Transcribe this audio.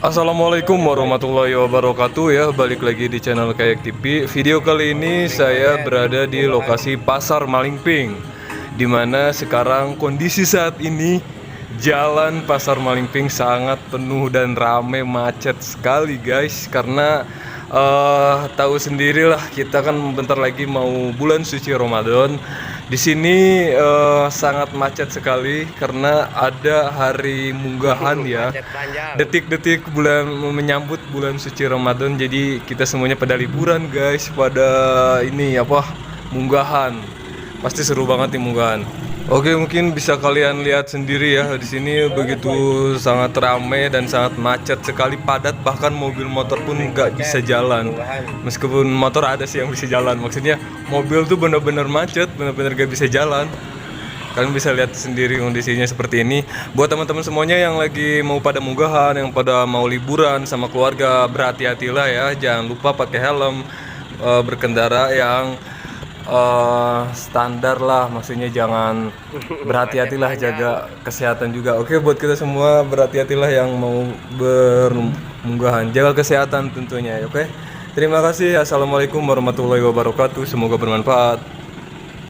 Assalamualaikum warahmatullahi wabarakatuh ya. Balik lagi di channel Kayak TV. Video kali ini saya berada di lokasi Pasar Malingping, dimana sekarang kondisi saat ini jalan Pasar Malingping sangat penuh dan rame, macet sekali guys. Karena tahu sendirilah, kita kan bentar lagi mau bulan suci Ramadan. Di sini sangat macet sekali karena ada hari munggahan ya. Detik-detik bulan menyambut bulan suci Ramadan. Jadi kita semuanya pada liburan guys, pada ini apa? Munggahan. Pasti seru banget nih munggahan. Oke, mungkin bisa kalian lihat sendiri ya, di sini begitu sangat ramai dan sangat macet sekali, padat, bahkan mobil motor pun nggak bisa jalan. Meskipun motor ada sih yang bisa jalan, maksudnya mobil tuh bener-bener macet, bener-bener gak bisa jalan. Kalian bisa lihat sendiri kondisinya seperti ini. Buat teman-teman semuanya yang lagi mau pada munggahan, yang pada mau liburan sama keluarga, berhati-hatilah ya, jangan lupa pakai helm, berkendara yang standar lah, maksudnya jangan, berhati-hatilah, jaga kesehatan juga. Oke, buat kita semua berhati-hatilah yang mau bermunggahan, jaga kesehatan tentunya. Oke, terima kasih. Assalamualaikum warahmatullahi wabarakatuh, semoga bermanfaat.